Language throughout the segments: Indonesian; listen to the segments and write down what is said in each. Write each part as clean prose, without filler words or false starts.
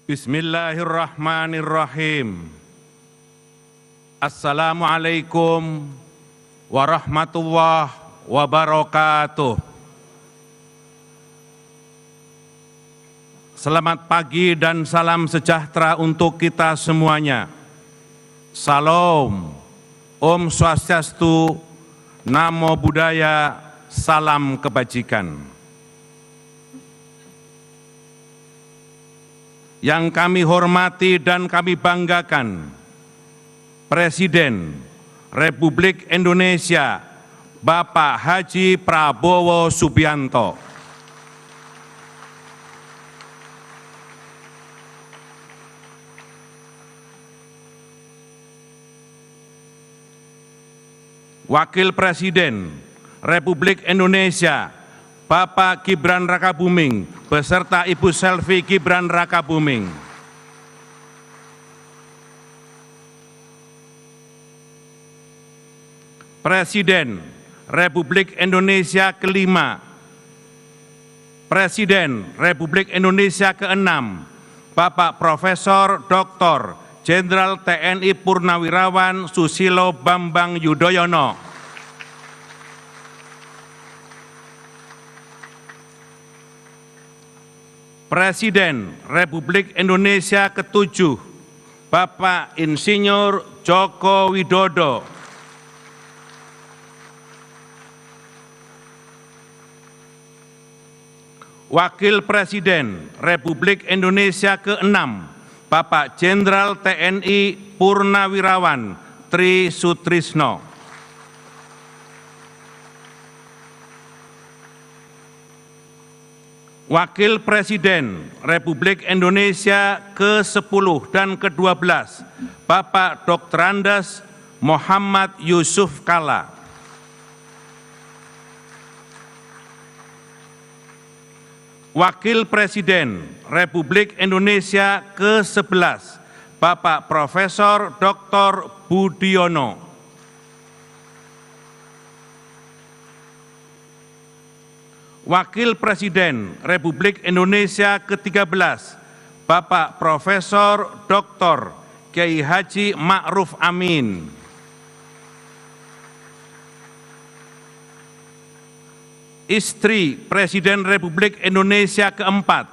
Bismillahirrahmanirrahim. Assalamualaikum warahmatullahi wabarakatuh. Selamat pagi dan salam sejahtera untuk kita semuanya. Salam, Om Swastiastu, Namo Buddhaya, salam kebajikan. Yang kami hormati dan kami banggakan, Presiden Republik Indonesia Bapak Haji Prabowo Subianto, Wakil Presiden Republik Indonesia Bapak Gibran Rakabuming beserta Ibu Selvi Gibran Rakabuming, Presiden Republik Indonesia kelima, Presiden Republik Indonesia keenam, Bapak Profesor Dr. Jenderal TNI Purnawirawan Susilo Bambang Yudhoyono, Presiden Republik Indonesia ketujuh, Bapak Insinyur Joko Widodo, Wakil Presiden Republik Indonesia keenam, Bapak Jenderal TNI Purnawirawan Tri Sutrisno, Wakil Presiden Republik Indonesia ke-10 dan ke-12, Bapak Dr. Andes Muhammad Yusuf Kalla, Wakil Presiden Republik Indonesia ke-11, Bapak Profesor Dr. Budiono, Wakil Presiden Republik Indonesia ke-13, Bapak Profesor Dr. Kiai Haji Ma'ruf Amin, Istri Presiden Republik Indonesia keempat,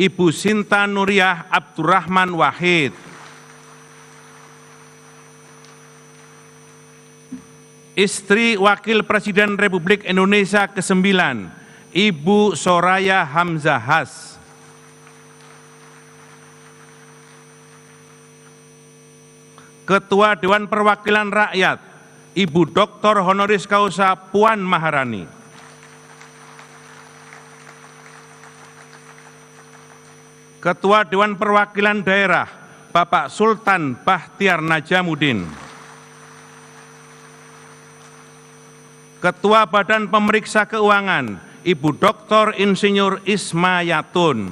Ibu Sinta Nuriyah Abdurrahman Wahid, Istri Wakil Presiden Republik Indonesia ke-9, Ibu Soraya Hamzahas, Ketua Dewan Perwakilan Rakyat, Ibu Dr. Honoris Causa Puan Maharani, Ketua Dewan Perwakilan Daerah, Bapak Sultan Bahtiar Najamuddin, Ketua Badan Pemeriksa Keuangan, Ibu Dr. Insinyur Ismayatun,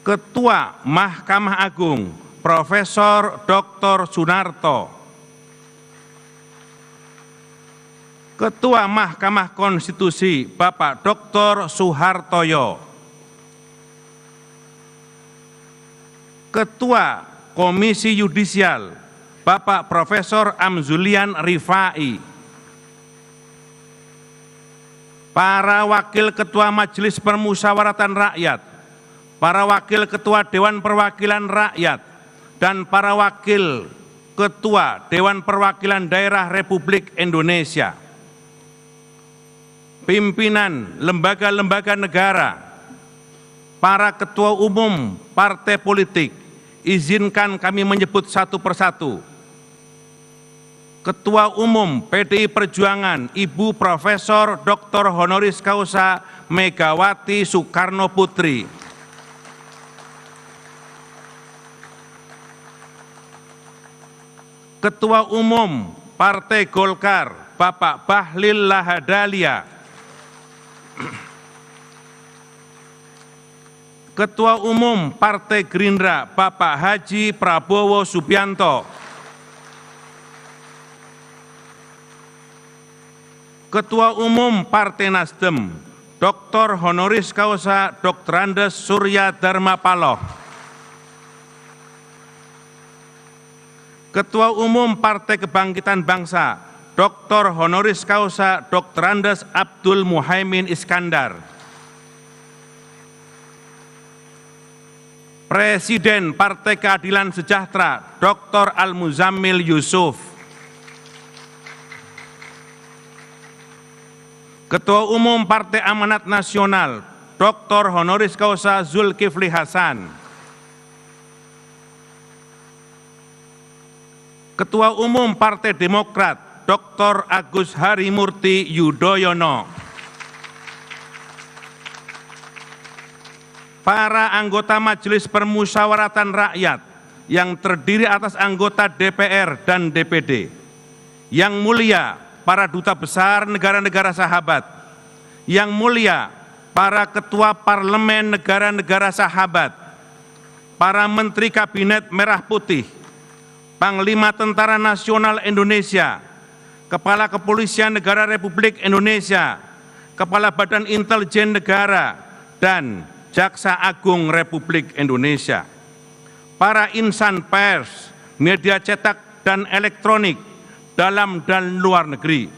Ketua Mahkamah Agung, Profesor Dr. Sunarto, Ketua Mahkamah Konstitusi, Bapak Dr. Suhartoyo, Ketua Komisi Yudisial, Bapak Profesor Amzulian Rifai, para Wakil Ketua Majelis Permusyawaratan Rakyat, para Wakil Ketua Dewan Perwakilan Rakyat, dan para Wakil Ketua Dewan Perwakilan Daerah Republik Indonesia, pimpinan lembaga-lembaga negara, para Ketua Umum Partai Politik, izinkan kami menyebut satu persatu. Ketua Umum PDI Perjuangan, Ibu Profesor Dr. Honoris Causa Megawati Soekarno Putri, Ketua Umum Partai Golkar, Bapak Bahlil Lahadalia, Ketua Umum Partai Gerindra, Bapak Haji Prabowo Subianto, Ketua Umum Partai Nasdem, Dr. Honoris Causa Dr. Andes Surya Dharma Paloh, Ketua Umum Partai Kebangkitan Bangsa Dr. Honoris Causa Dr. Andes Abdul Muhaimin Iskandar, Presiden Partai Keadilan Sejahtera Dr. Al-Muzammil Yusuf, Ketua Umum Partai Amanat Nasional Dr. Honoris Causa Zulkifli Hasan, Ketua Umum Partai Demokrat Dr. Agus Harimurti Yudhoyono, para anggota Majelis Permusyawaratan Rakyat yang terdiri atas anggota DPR dan DPD, yang mulia para duta besar negara-negara sahabat, yang mulia para ketua parlemen negara-negara sahabat, para menteri kabinet merah putih, Panglima Tentara Nasional Indonesia, Kepala Kepolisian Negara Republik Indonesia, Kepala Badan Intelijen Negara, dan Jaksa Agung Republik Indonesia, para insan pers, media cetak dan elektronik, dalam dan luar negeri,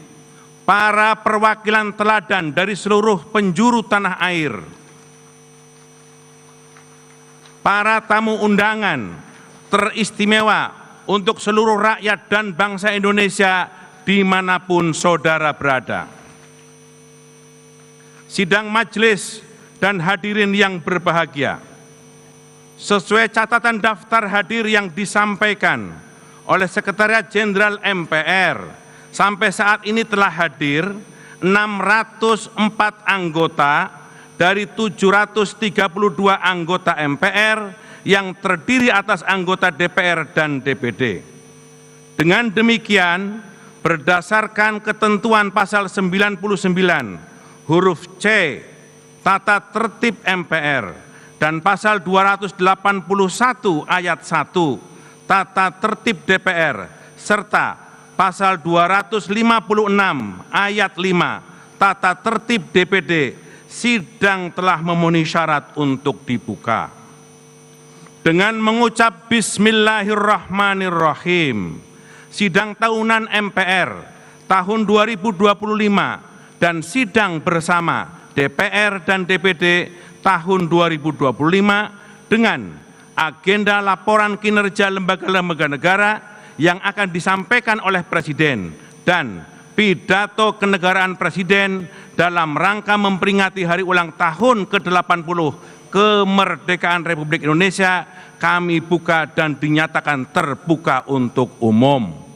para perwakilan teladan dari seluruh penjuru tanah air, para tamu undangan teristimewa untuk seluruh rakyat dan bangsa Indonesia dimanapun saudara berada. Sidang majelis dan hadirin yang berbahagia, sesuai catatan daftar hadir yang disampaikan oleh Sekretariat Jenderal MPR, sampai saat ini telah hadir 604 anggota dari 732 anggota MPR yang terdiri atas anggota DPR dan DPD. Dengan demikian, berdasarkan ketentuan pasal 99 huruf C Tata Tertib MPR dan pasal 281 ayat 1 Tata Tertib DPR serta pasal 256 ayat 5 Tata Tertib DPD, sidang telah memenuhi syarat untuk dibuka. Dengan mengucap Bismillahirrahmanirrahim, sidang tahunan MPR tahun 2025 dan sidang bersama DPR dan DPD tahun 2025 dengan agenda laporan kinerja lembaga-lembaga negara yang akan disampaikan oleh Presiden dan pidato kenegaraan Presiden dalam rangka memperingati hari ulang tahun ke-80 kemerdekaan Republik Indonesia kami buka dan dinyatakan terbuka untuk umum.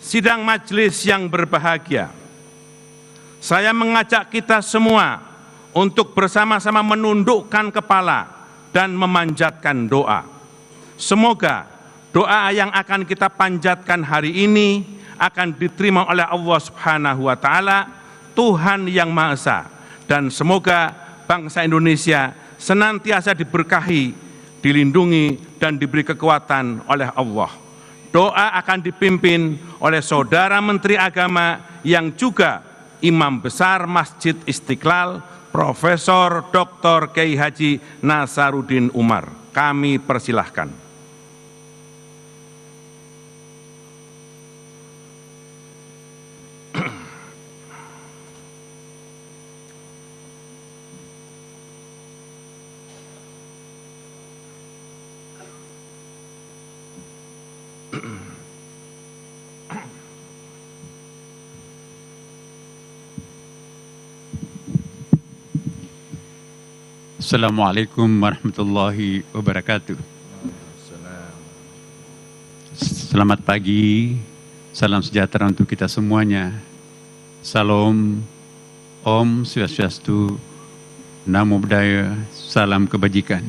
Sidang majelis yang berbahagia, saya mengajak kita semua untuk bersama-sama menundukkan kepala dan memanjatkan doa. Semoga doa yang akan kita panjatkan hari ini akan diterima oleh Allah Subhanahu wa Ta'ala, Tuhan yang Maha Esa, dan semoga bangsa Indonesia senantiasa diberkahi, dilindungi, dan diberi kekuatan oleh Allah. Doa akan dipimpin oleh Saudara Menteri Agama yang juga Imam Besar Masjid Istiqlal, Profesor Dr. Kiai Haji Nasaruddin Umar. Kami persilahkan. Assalamualaikum warahmatullahi wabarakatuh. Selamat pagi, salam sejahtera untuk kita semuanya. Salam, Om Swastiastu, Namo Buddhaya, salam kebajikan.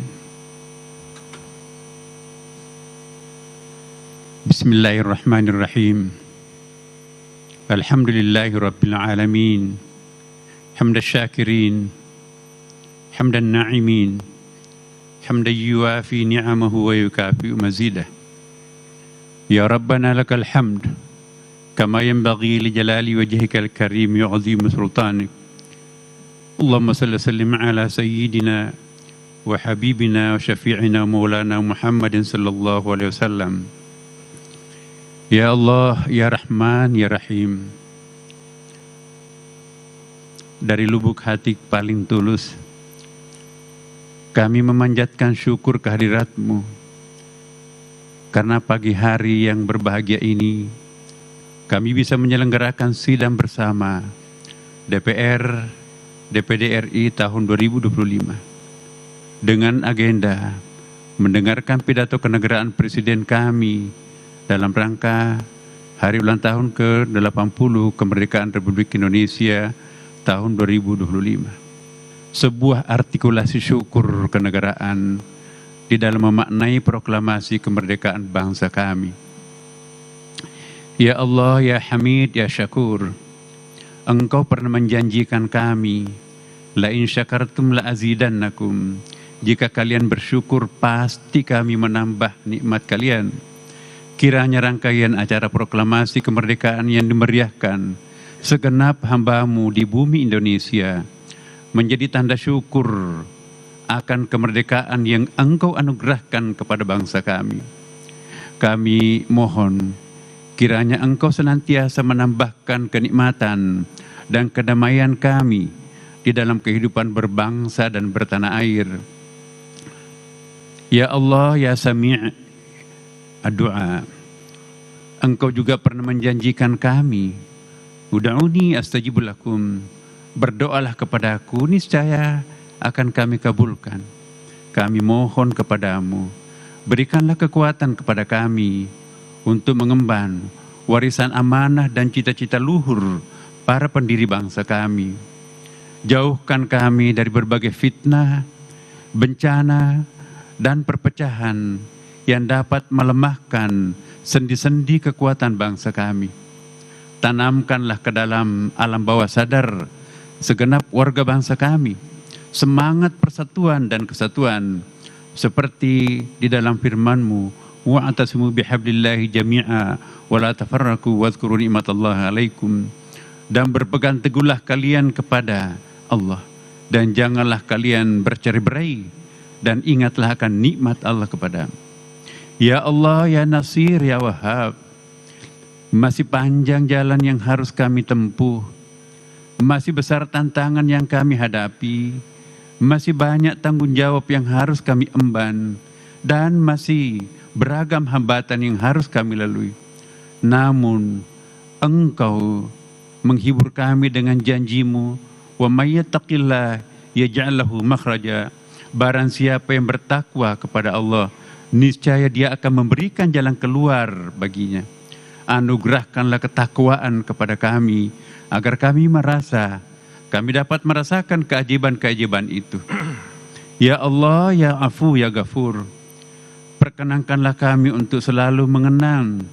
Bismillahirrahmanirrahim. Alhamdulillahirabbil alamin. Hamdan syakirin. حمدا الناعمين حمدا يوافي نعمه ويكافئ مزيده Ya Rabbana lakal hamd kama yanbaghi li jalali wajhika al-karim wa 'azimi sultanik. Allahumma salli wa sallim ala sayyidina wa habibina wa syafi'ina maulana Muhammadin sallallahu alaihi wasallam. Ya Allah, ya Rahman, ya Rahim. Dari lubuk hati paling tulus, kami memanjatkan syukur kehadirat-Mu. Karena pagi hari yang berbahagia ini, kami bisa menyelenggarakan sidang bersama DPR, DPD RI tahun 2025. Dengan agenda mendengarkan pidato kenegaraan Presiden kami dalam rangka Hari Ulang Tahun ke-80 Kemerdekaan Republik Indonesia tahun 2025. Sebuah artikulasi syukur kenegaraan di dalam memaknai proklamasi kemerdekaan bangsa kami. Ya Allah, ya Hamid, ya Syakur, Engkau pernah menjanjikan kami, la in syakartum la azidannakum. Jika kalian bersyukur, pasti kami menambah nikmat kalian. Kiranya rangkaian acara proklamasi kemerdekaan yang dimeriahkan segenap hamba-Mu di bumi Indonesia menjadi tanda syukur akan kemerdekaan yang Engkau anugerahkan kepada bangsa kami. Kami mohon kiranya Engkau senantiasa menambahkan kenikmatan dan kedamaian kami di dalam kehidupan berbangsa dan bertanah air. Ya Allah, ya Sami' ad-du'a, Engkau juga pernah menjanjikan kami, ud'uni astajib lakum, berdoalah kepadaku, niscaya akan kami kabulkan. Kami mohon kepadamu, berikanlah kekuatan kepada kami untuk mengemban warisan amanah dan cita-cita luhur para pendiri bangsa kami. Jauhkan kami dari berbagai fitnah, bencana, dan perpecahan yang dapat melemahkan sendi-sendi kekuatan bangsa kami. Tanamkanlah ke dalam alam bawah sadar segenap warga bangsa kami semangat persatuan dan kesatuan seperti di dalam firman-Mu, wa'tasimu bihablillahi jami'a wa la tafarraqu wadhkuru ni'matallahi 'alaikum, dan berpegang teguhlah kalian kepada Allah dan janganlah kalian bercerai-berai, dan ingatlah akan nikmat Allah kepada. Ya Allah, ya Nasir, ya Wahhab, masih panjang jalan yang harus kami tempuh, masih besar tantangan yang kami hadapi, masih banyak tanggung jawab yang harus kami emban, dan masih beragam hambatan yang harus kami lalui. Namun Engkau menghibur kami dengan janji-Mu, wa may yattaqillah yaj'al lahu makhraja. Barang siapa yang bertakwa kepada Allah, niscaya Dia akan memberikan jalan keluar baginya. Anugerahkanlah ketakwaan kepada kami, agar kami dapat merasakan keajaiban-keajaiban itu. Ya Allah, ya Afu, ya Ghafur, perkenankanlah kami untuk selalu mengenang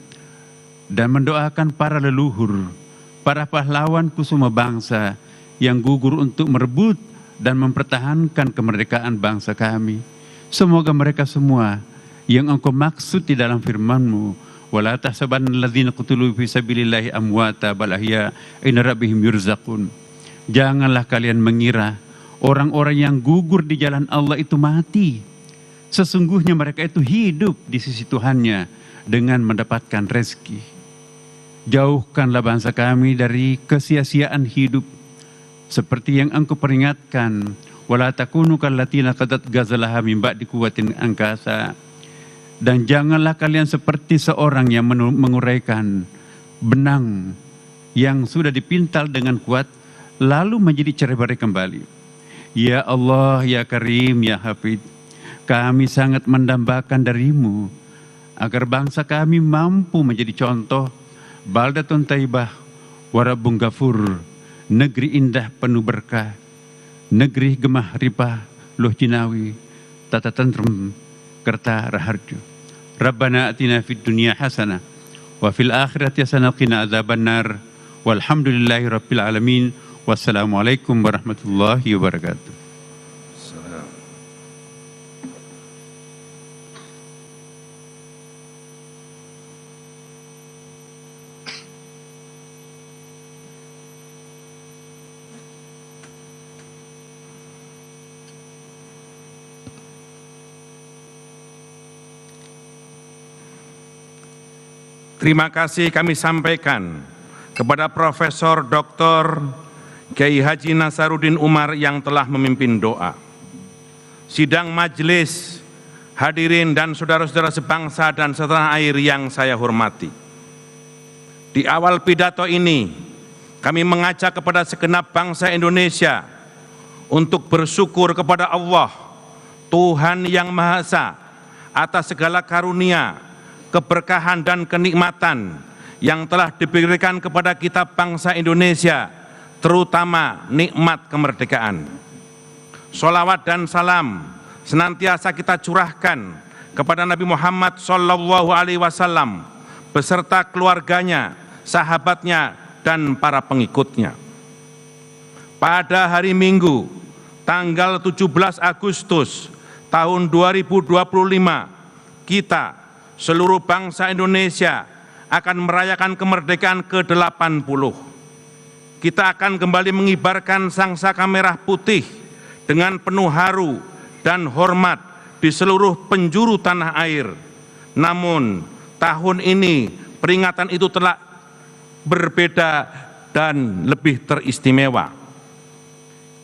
dan mendoakan para leluhur, para pahlawan kusuma bangsa yang gugur untuk merebut dan mempertahankan kemerdekaan bangsa kami. Semoga mereka semua yang Engkau maksud di dalam firman-Mu, wala tahsabanna alladzina qutilu fi sabilillahi amwata bal ahya inna rabbihim yurzaqun. Janganlah kalian mengira orang-orang yang gugur di jalan Allah itu mati. Sesungguhnya mereka itu hidup di sisi Tuhannya dengan mendapatkan rezeki. Jauhkanlah bangsa kami dari kesia-siaan hidup, seperti yang Engkau peringatkan, wala takunu kallatina qadat ghazalaha min ba'di quwwatin angkasa. Dan janganlah kalian seperti seorang yang menguraikan benang yang sudah dipintal dengan kuat lalu menjadi cerai-berai kembali. Ya Allah, ya Karim, ya Hafid, kami sangat mendambakan dari-Mu agar bangsa kami mampu menjadi contoh baldatun thayyibah wa rabbun ghafur, negeri indah penuh berkah, negeri gemah ripah luh jinawi, tata tentrem kerta raharju. Rabbana atina fid dunya hasanah wa fil akhirati hasanah qina adzabannar. Walhamdulillahi rabbil alamin. Wassalamualaikum warahmatullahi wabarakatuh. Terima kasih kami sampaikan kepada Profesor Dr. Kiai Haji Nasaruddin Umar yang telah memimpin doa. Sidang majelis, hadirin dan saudara-saudara sebangsa dan setanah air yang saya hormati. Di awal pidato ini, kami mengajak kepada segenap bangsa Indonesia untuk bersyukur kepada Allah, Tuhan yang Maha Esa, atas segala karunia, keberkahan dan kenikmatan yang telah diberikan kepada kita bangsa Indonesia, terutama nikmat kemerdekaan. Sholawat dan salam senantiasa kita curahkan kepada Nabi Muhammad SAW beserta keluarganya, sahabatnya, dan para pengikutnya. Pada hari Minggu, tanggal 17 Agustus tahun 2025, kita, seluruh bangsa Indonesia, akan merayakan kemerdekaan ke-80. Kita akan kembali mengibarkan sangsaka merah putih dengan penuh haru dan hormat di seluruh penjuru tanah air. Namun, tahun ini peringatan itu telah berbeda dan lebih teristimewa.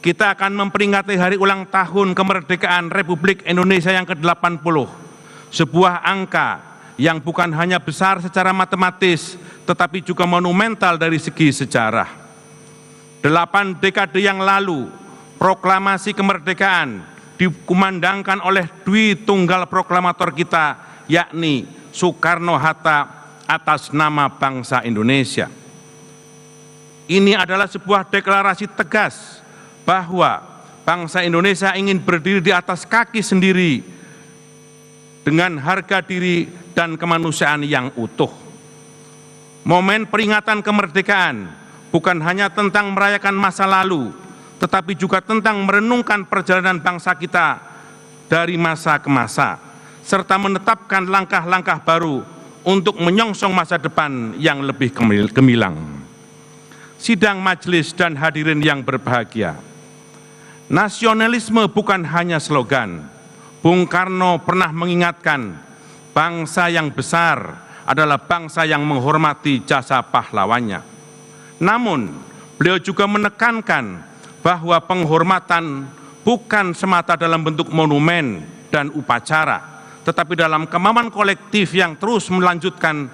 Kita akan memperingati hari ulang tahun kemerdekaan Republik Indonesia yang ke-80, sebuah angka yang bukan hanya besar secara matematis, tetapi juga monumental dari segi sejarah. 8 dekade yang lalu, proklamasi kemerdekaan dikumandangkan oleh Dwi Tunggal Proklamator kita, yakni Soekarno-Hatta, atas nama bangsa Indonesia. Ini adalah sebuah deklarasi tegas bahwa bangsa Indonesia ingin berdiri di atas kaki sendiri dengan harga diri dan kemanusiaan yang utuh. Momen peringatan kemerdekaan bukan hanya tentang merayakan masa lalu, tetapi juga tentang merenungkan perjalanan bangsa kita dari masa ke masa, serta menetapkan langkah-langkah baru untuk menyongsong masa depan yang lebih gemilang. Sidang majelis dan hadirin yang berbahagia, nasionalisme bukan hanya slogan. Bung Karno pernah mengingatkan, bangsa yang besar adalah bangsa yang menghormati jasa pahlawannya. Namun, beliau juga menekankan bahwa penghormatan bukan semata dalam bentuk monumen dan upacara, tetapi dalam kemauan kolektif yang terus melanjutkan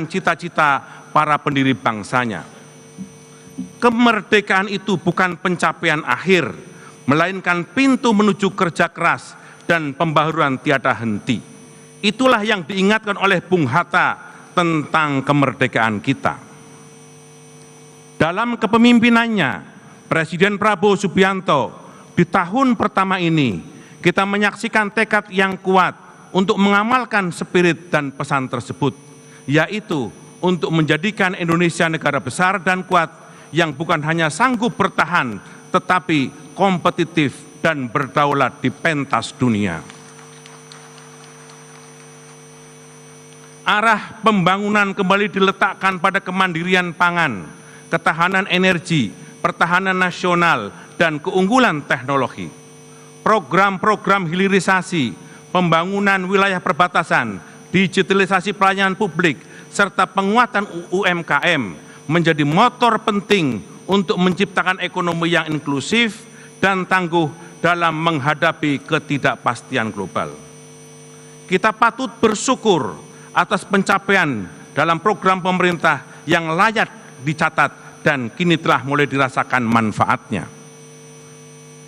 cita-cita para pendiri bangsanya. Kemerdekaan itu bukan pencapaian akhir, melainkan pintu menuju kerja keras dan pembaharuan tiada henti. Itulah yang diingatkan oleh Bung Hatta tentang kemerdekaan kita. Dalam kepemimpinannya, Presiden Prabowo Subianto, di tahun pertama ini, kita menyaksikan tekad yang kuat untuk mengamalkan spirit dan pesan tersebut, yaitu untuk menjadikan Indonesia negara besar dan kuat yang bukan hanya sanggup bertahan, tetapi kompetitif dan berdaulat di pentas dunia. Arah pembangunan kembali diletakkan pada kemandirian pangan, ketahanan energi, pertahanan nasional, dan keunggulan teknologi. Program-program hilirisasi, pembangunan wilayah perbatasan, digitalisasi pelayanan publik, serta penguatan UMKM menjadi motor penting untuk menciptakan ekonomi yang inklusif dan tangguh dalam menghadapi ketidakpastian global. Kita patut bersyukur atas pencapaian dalam program pemerintah yang layak dicatat dan kini telah mulai dirasakan manfaatnya.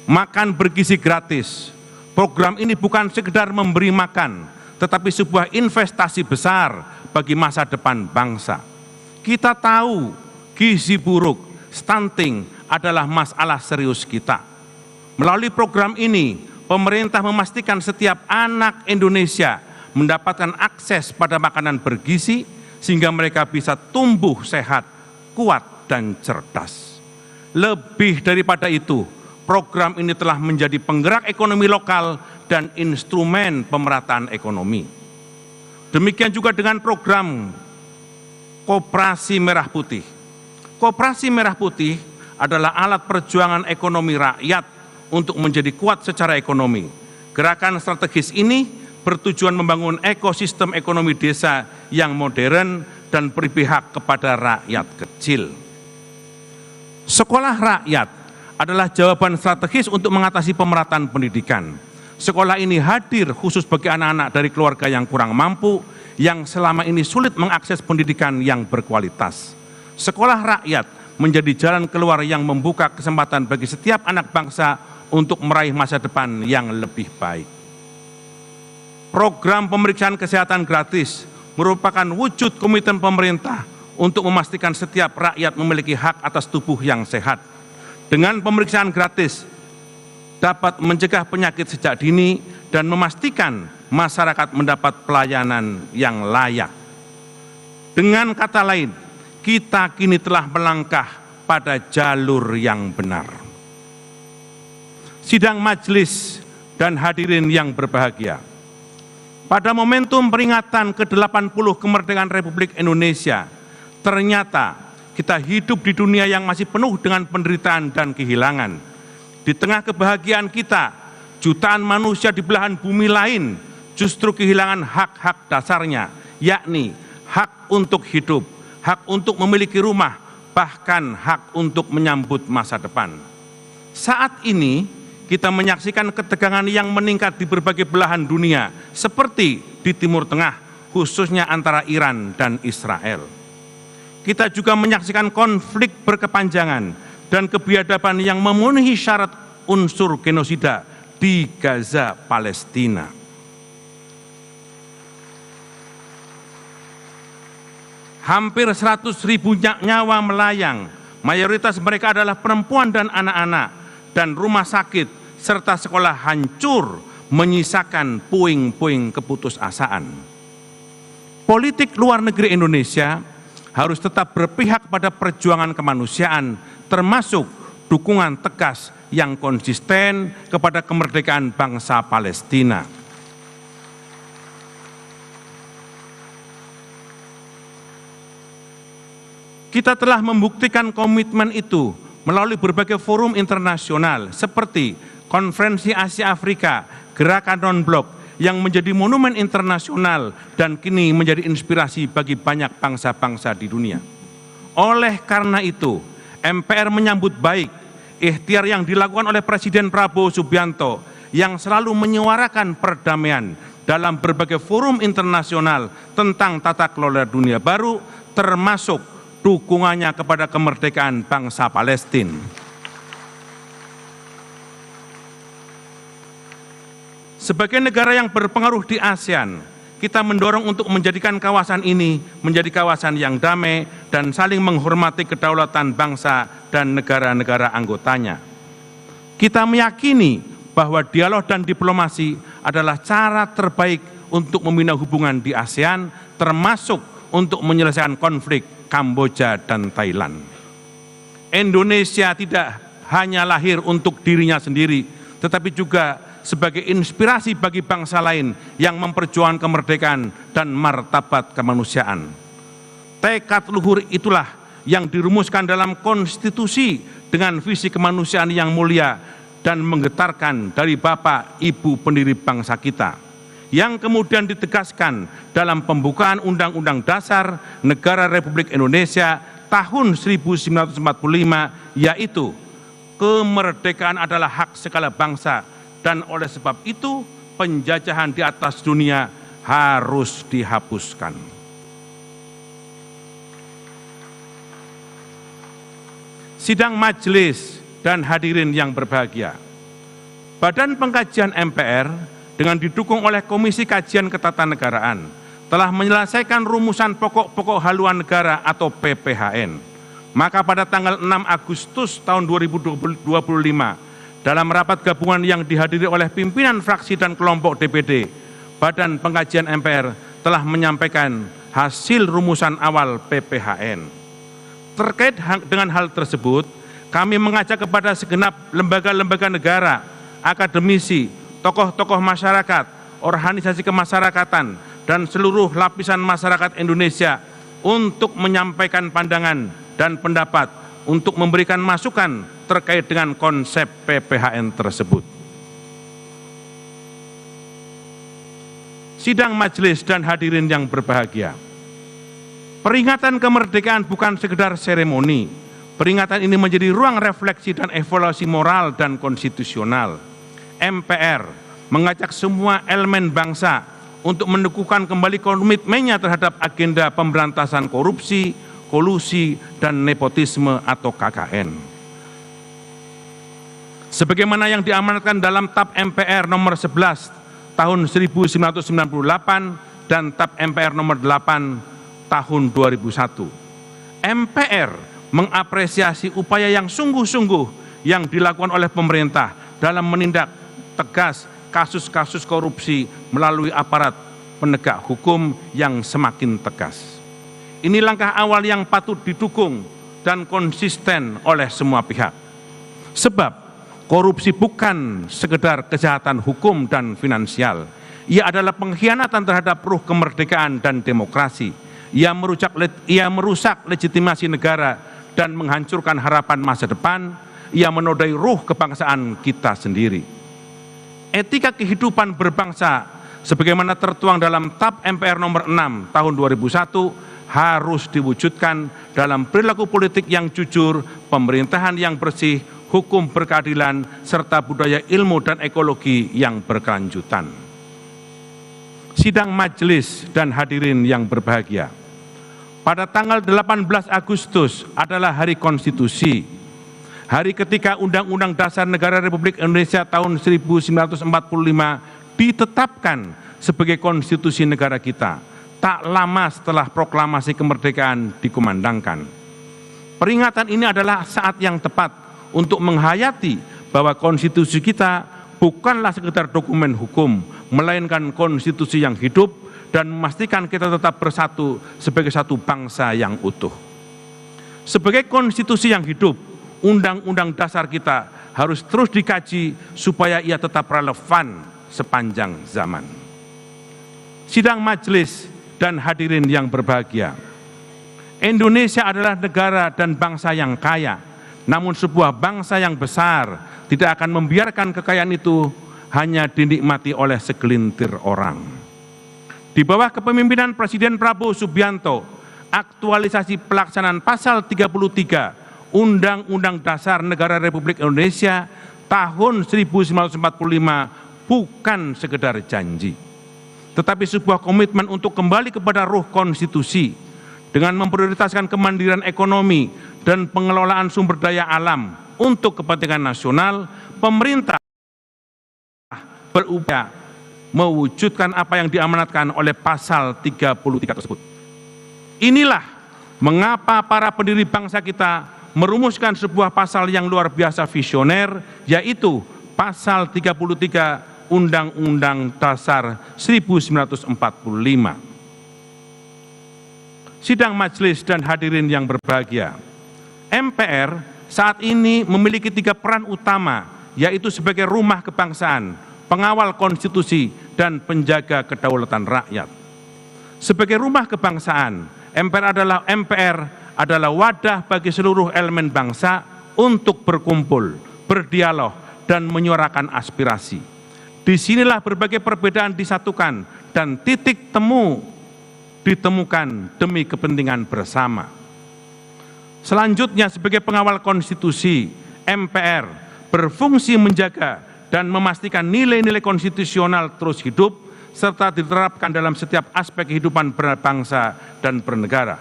Makan bergizi gratis, program ini bukan sekedar memberi makan, tetapi sebuah investasi besar bagi masa depan bangsa. Kita tahu gizi buruk, stunting adalah masalah serius kita. Melalui program ini, pemerintah memastikan setiap anak Indonesia mendapatkan akses pada makanan bergizi sehingga mereka bisa tumbuh sehat, kuat, dan cerdas. Lebih daripada itu, program ini telah menjadi penggerak ekonomi lokal dan instrumen pemerataan ekonomi. Demikian juga dengan program Koperasi Merah Putih. Koperasi Merah Putih adalah alat perjuangan ekonomi rakyat untuk menjadi kuat secara ekonomi. Gerakan strategis ini bertujuan membangun ekosistem ekonomi desa yang modern dan berpihak kepada rakyat kecil. Sekolah rakyat adalah jawaban strategis untuk mengatasi pemerataan pendidikan. Sekolah ini hadir khusus bagi anak-anak dari keluarga yang kurang mampu, yang selama ini sulit mengakses pendidikan yang berkualitas. Sekolah rakyat menjadi jalan keluar yang membuka kesempatan bagi setiap anak bangsa untuk meraih masa depan yang lebih baik. Program pemeriksaan kesehatan gratis merupakan wujud komitmen pemerintah untuk memastikan setiap rakyat memiliki hak atas tubuh yang sehat. Dengan pemeriksaan gratis dapat mencegah penyakit sejak dini dan memastikan masyarakat mendapat pelayanan yang layak. Dengan kata lain, kita kini telah melangkah pada jalur yang benar. Sidang majelis dan hadirin yang berbahagia, pada momentum peringatan ke-80 kemerdekaan Republik Indonesia, ternyata kita hidup di dunia yang masih penuh dengan penderitaan dan kehilangan. Di tengah kebahagiaan kita, jutaan manusia di belahan bumi lain justru kehilangan hak-hak dasarnya, yakni hak untuk hidup, hak untuk memiliki rumah, bahkan hak untuk menyambut masa depan. Saat ini, kita menyaksikan ketegangan yang meningkat di berbagai belahan dunia, seperti di Timur Tengah, khususnya antara Iran dan Israel. Kita juga menyaksikan konflik berkepanjangan dan kebiadaban yang memenuhi syarat unsur genosida di Gaza, Palestina. Hampir 100.000 nyawa melayang, mayoritas mereka adalah perempuan dan anak-anak, dan rumah sakit serta sekolah hancur menyisakan puing-puing keputusasaan. Politik luar negeri Indonesia harus tetap berpihak pada perjuangan kemanusiaan, termasuk dukungan tegas yang konsisten kepada kemerdekaan bangsa Palestina. Kita telah membuktikan komitmen itu melalui berbagai forum internasional seperti Konferensi Asia Afrika, Gerakan Non-Blok yang menjadi monumen internasional dan kini menjadi inspirasi bagi banyak bangsa-bangsa di dunia. Oleh karena itu, MPR menyambut baik ikhtiar yang dilakukan oleh Presiden Prabowo Subianto yang selalu menyuarakan perdamaian dalam berbagai forum internasional tentang tata kelola dunia baru, termasuk dukungannya kepada kemerdekaan bangsa Palestina. Sebagai negara yang berpengaruh di ASEAN, kita mendorong untuk menjadikan kawasan ini menjadi kawasan yang damai dan saling menghormati kedaulatan bangsa dan negara-negara anggotanya. Kita meyakini bahwa dialog dan diplomasi adalah cara terbaik untuk membina hubungan di ASEAN, termasuk untuk menyelesaikan konflik Kamboja dan Thailand. Indonesia tidak hanya lahir untuk dirinya sendiri, tetapi juga sebagai inspirasi bagi bangsa lain yang memperjuangkan kemerdekaan dan martabat kemanusiaan. Tekad luhur itulah yang dirumuskan dalam konstitusi dengan visi kemanusiaan yang mulia dan menggetarkan dari Bapak Ibu pendiri bangsa kita, yang kemudian ditegaskan dalam pembukaan Undang-Undang Dasar Negara Republik Indonesia tahun 1945, yaitu kemerdekaan adalah hak segala bangsa dan oleh sebab itu penjajahan di atas dunia harus dihapuskan. Sidang majelis dan hadirin yang berbahagia, Badan Pengkajian MPR dengan didukung oleh Komisi Kajian Ketatanegaraan telah menyelesaikan rumusan pokok-pokok haluan negara atau PPHN. Maka pada tanggal 6 Agustus tahun 2025, dalam rapat gabungan yang dihadiri oleh pimpinan fraksi dan kelompok DPD, Badan Pengkajian MPR telah menyampaikan hasil rumusan awal PPHN. Terkait dengan hal tersebut, kami mengajak kepada segenap lembaga-lembaga negara, akademisi, tokoh-tokoh masyarakat, organisasi kemasyarakatan, dan seluruh lapisan masyarakat Indonesia untuk menyampaikan pandangan dan pendapat untuk memberikan masukan terkait dengan konsep PPHN tersebut. Sidang majelis dan hadirin yang berbahagia. Peringatan kemerdekaan bukan sekedar seremoni. Peringatan ini menjadi ruang refleksi dan evaluasi moral dan konstitusional. MPR mengajak semua elemen bangsa untuk meneguhkan kembali komitmennya terhadap agenda pemberantasan korupsi, kolusi, dan nepotisme atau KKN. Sebagaimana yang diamanatkan dalam TAP MPR nomor 11 tahun 1998 dan TAP MPR nomor 8 tahun 2001. MPR mengapresiasi upaya yang sungguh-sungguh yang dilakukan oleh pemerintah dalam menindak tegas kasus-kasus korupsi melalui aparat penegak hukum yang semakin tegas. Ini langkah awal yang patut didukung dan konsisten oleh semua pihak. Sebab korupsi bukan sekedar kejahatan hukum dan finansial. Ia adalah pengkhianatan terhadap ruh kemerdekaan dan demokrasi. Ia merusak legitimasi negara dan menghancurkan harapan masa depan. Ia menodai ruh kebangsaan kita sendiri. Etika kehidupan berbangsa sebagaimana tertuang dalam TAP MPR nomor 6 tahun 2001 harus diwujudkan dalam perilaku politik yang jujur, pemerintahan yang bersih, hukum berkeadilan, serta budaya ilmu dan ekologi yang berkelanjutan. Sidang majelis dan hadirin yang berbahagia. Pada tanggal 18 Agustus adalah Hari Konstitusi. Hari ketika Undang-Undang Dasar Negara Republik Indonesia tahun 1945 ditetapkan sebagai konstitusi negara kita, tak lama setelah proklamasi kemerdekaan dikumandangkan. Peringatan ini adalah saat yang tepat untuk menghayati bahwa konstitusi kita bukanlah sekedar dokumen hukum, melainkan konstitusi yang hidup dan memastikan kita tetap bersatu sebagai satu bangsa yang utuh. Sebagai konstitusi yang hidup, Undang-Undang Dasar kita harus terus dikaji supaya ia tetap relevan sepanjang zaman. Sidang majelis dan hadirin yang berbahagia. Indonesia adalah negara dan bangsa yang kaya, namun sebuah bangsa yang besar tidak akan membiarkan kekayaan itu hanya dinikmati oleh segelintir orang. Di bawah kepemimpinan Presiden Prabowo Subianto, aktualisasi pelaksanaan pasal 33 Undang-Undang Dasar Negara Republik Indonesia tahun 1945 bukan sekedar janji, tetapi sebuah komitmen untuk kembali kepada ruh konstitusi dengan memprioritaskan kemandirian ekonomi dan pengelolaan sumber daya alam untuk kepentingan nasional. Pemerintah berupaya mewujudkan apa yang diamanatkan oleh pasal 33 tersebut. Inilah mengapa para pendiri bangsa kita merumuskan sebuah pasal yang luar biasa visioner, yaitu pasal 33 Undang-Undang Dasar 1945. Sidang majelis dan hadirin yang berbahagia. MPR saat ini memiliki 3 peran utama, yaitu sebagai rumah kebangsaan, pengawal konstitusi, dan penjaga kedaulatan rakyat. Sebagai rumah kebangsaan, MPR adalah wadah bagi seluruh elemen bangsa untuk berkumpul, berdialog, dan menyuarakan aspirasi. Disinilah berbagai perbedaan disatukan dan titik temu ditemukan demi kepentingan bersama. Selanjutnya, sebagai pengawal konstitusi, MPR berfungsi menjaga dan memastikan nilai-nilai konstitusional terus hidup serta diterapkan dalam setiap aspek kehidupan berbangsa dan bernegara.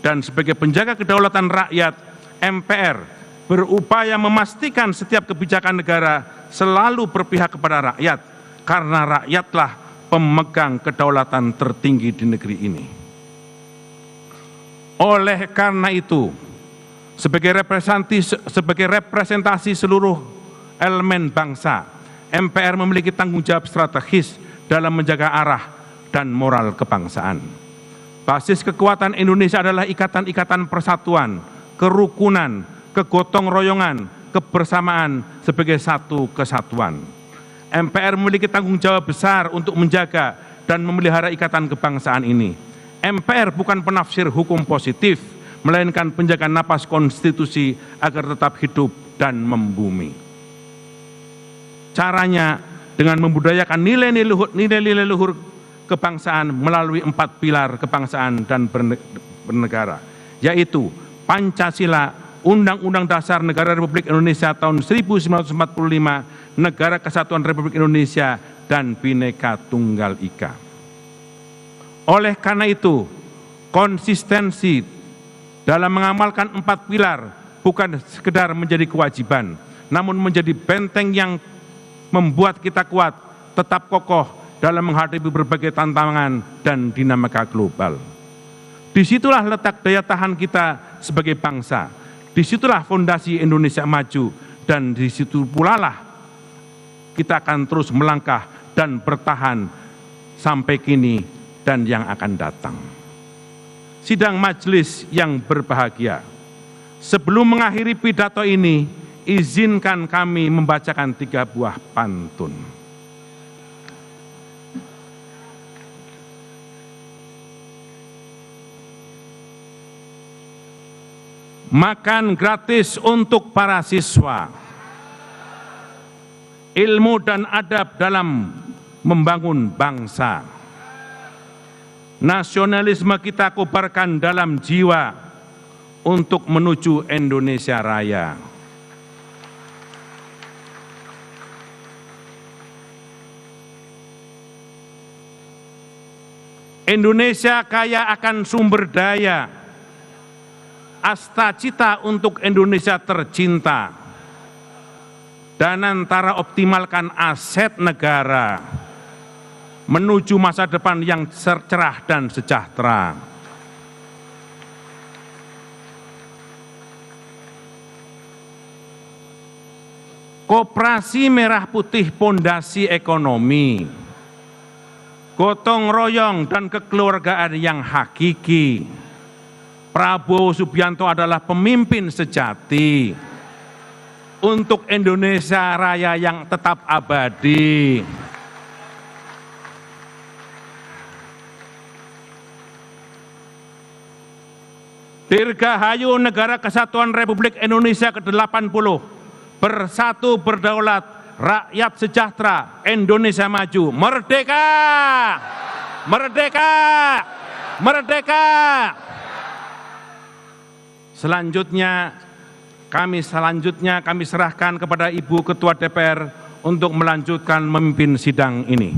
Dan sebagai penjaga kedaulatan rakyat, MPR berupaya memastikan setiap kebijakan negara selalu berpihak kepada rakyat, karena rakyatlah pemegang kedaulatan tertinggi di negeri ini. Oleh karena itu, sebagai representasi seluruh elemen bangsa, MPR memiliki tanggung jawab strategis dalam menjaga arah dan moral kebangsaan. Basis kekuatan Indonesia adalah ikatan-ikatan persatuan, kerukunan, kegotong royongan, kebersamaan sebagai satu kesatuan. MPR memiliki tanggung jawab besar untuk menjaga dan memelihara ikatan kebangsaan ini. MPR bukan penafsir hukum positif, melainkan penjaga napas konstitusi agar tetap hidup dan membumi. Caranya dengan membudayakan nilai-nilai luhur kebangsaan melalui 4 pilar kebangsaan dan bernegara, yaitu Pancasila, Undang-Undang Dasar Negara Republik Indonesia tahun 1945, Negara Kesatuan Republik Indonesia, dan Bhinneka Tunggal Ika. Oleh karena itu, konsistensi dalam mengamalkan 4 pilar bukan sekedar menjadi kewajiban, namun menjadi benteng yang membuat kita kuat, tetap kokoh dalam menghadapi berbagai tantangan dan dinamika global. Disitulah letak daya tahan kita sebagai bangsa, disitulah fondasi Indonesia maju, dan disitu pula lah kita akan terus melangkah dan bertahan sampai kini dan yang akan datang. Sidang majelis yang berbahagia, sebelum mengakhiri pidato ini, izinkan kami membacakan 3 buah pantun. Makan gratis untuk para siswa, ilmu dan adab dalam membangun bangsa. Nasionalisme kita kobarkan dalam jiwa untuk menuju Indonesia Raya. Indonesia kaya akan sumber daya, asta cita untuk Indonesia tercinta, dan antara optimalkan aset negara menuju masa depan yang cerah dan sejahtera. Koperasi merah putih pondasi ekonomi, gotong royong dan kekeluargaan yang hakiki. Prabowo Subianto adalah pemimpin sejati untuk Indonesia Raya yang tetap abadi. Dirgahayu Negara Kesatuan Republik Indonesia ke-80, bersatu berdaulat, rakyat sejahtera, Indonesia maju, merdeka! Merdeka! Merdeka! Selanjutnya kami serahkan kepada Ibu Ketua DPR untuk melanjutkan memimpin sidang ini.